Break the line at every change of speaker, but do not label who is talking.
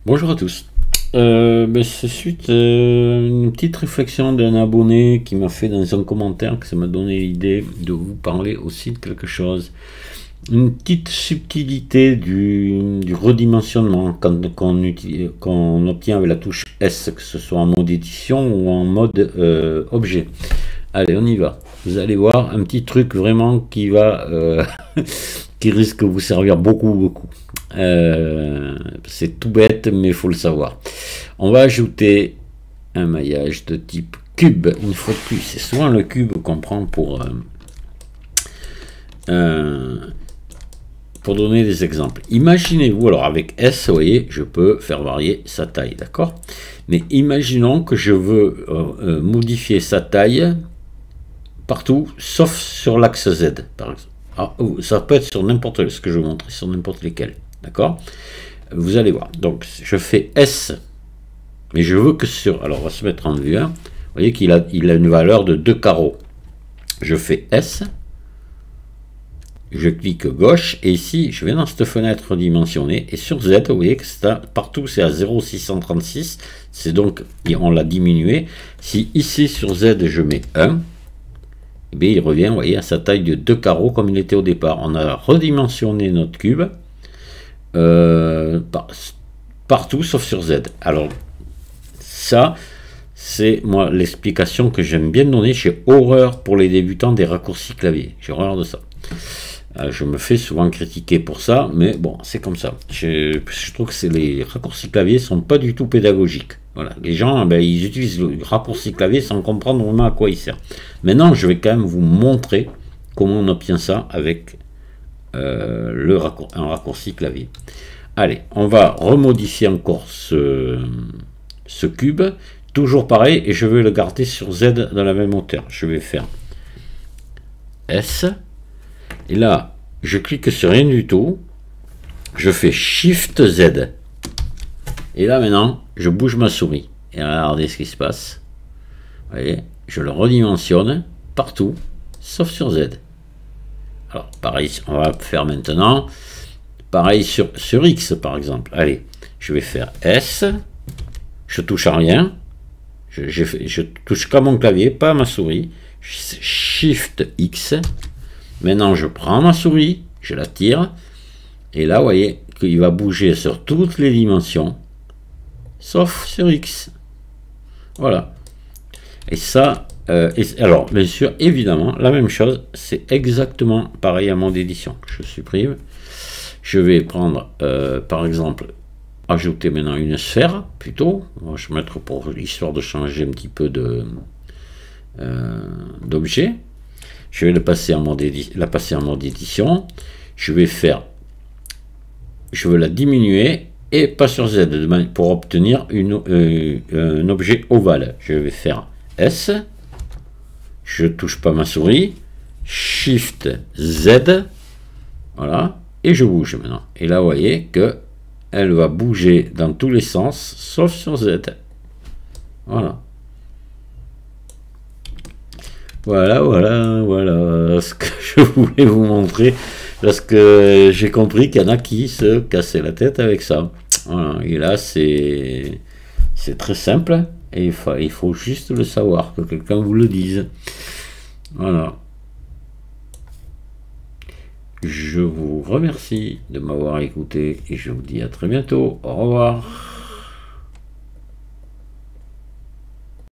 Bonjour à tous. C'est suite une petite réflexion d'un abonné qui m'a fait dans un commentaire que ça m'a donné l'idée de vous parler aussi de quelque chose. Une petite subtilité du redimensionnement qu'on obtient avec la touche S, que ce soit en mode édition ou en mode objet. Allez, on y va. Vous allez voir un petit truc vraiment qui va qui risque de vous servir beaucoup. C'est tout bête, mais il faut le savoir. On va ajouter un maillage de type cube, une fois de plus. C'est souvent le cube qu'on prend pour donner des exemples. Imaginez-vous, alors avec S, vous voyez, je peux faire varier sa taille, d'accord? Mais imaginons que je veux modifier sa taille partout, sauf sur l'axe Z, par exemple. Ah, ça peut être sur n'importe ce que je vais montrer, sur n'importe lesquels, d'accord? Vous allez voir. Donc, je fais S, mais je veux que sur... Alors, on va se mettre en vue 1. Vous voyez qu'il a une valeur de 2 carreaux. Je fais S, je clique gauche, et ici, je vais dans cette fenêtre dimensionnée, et sur Z, vous voyez que partout, c'est à 0,636, c'est donc, on l'a diminué. Si ici, sur Z, je mets 1, et bien, il revient, vous voyez, à sa taille de 2 carreaux, comme il était au départ. On a redimensionné notre cube, partout, sauf sur Z. Alors, ça, c'est moi l'explication que j'aime bien donner. J'ai horreur pour les débutants des raccourcis clavier. J'ai horreur de ça. Je me fais souvent critiquer pour ça, mais bon, c'est comme ça. Je trouve que les raccourcis clavier sont pas du tout pédagogiques. Voilà, les gens, ils utilisent le raccourci clavier sans comprendre vraiment à quoi il sert. Maintenant, je vais quand même vous montrer comment on obtient ça avec un raccourci clavier. Allez, on va remodifier encore ce cube. Toujours pareil, et je vais le garder sur Z dans la même hauteur. Je vais faire S. Et là, je clique sur rien du tout. Je fais Shift Z. Et là, maintenant, je bouge ma souris. Et regardez ce qui se passe. Vous voyez, je le redimensionne partout, sauf sur Z. Alors, pareil, on va faire maintenant. Pareil sur X, par exemple. Allez, je vais faire S. Je touche à rien. Je touche qu'à mon clavier, pas à ma souris. Shift X. Maintenant, je prends ma souris, je la tire, et là, vous voyez qu'il va bouger sur toutes les dimensions, sauf sur X. Voilà. Et ça, alors, bien sûr, évidemment, la même chose, c'est exactement pareil à mode édition. Je supprime. Je vais prendre, par exemple, ajouter maintenant une sphère, plutôt. Je vais mettre pour l'histoire de changer un petit peu d'objet. Je vais la passer en mode édition. Je veux la diminuer et pas sur Z pour obtenir un objet ovale. Je vais faire S. Je touche pas ma souris. Shift Z. Voilà. Et je bouge maintenant. Et là, vous voyez que elle va bouger dans tous les sens, sauf sur Z. Voilà. Voilà ce que je voulais vous montrer, parce que j'ai compris qu'il y en a qui se cassaient la tête avec ça. Voilà. Et là, c'est très simple, et il faut juste le savoir, que quelqu'un vous le dise. Voilà. Je vous remercie de m'avoir écouté, et je vous dis à très bientôt. Au revoir.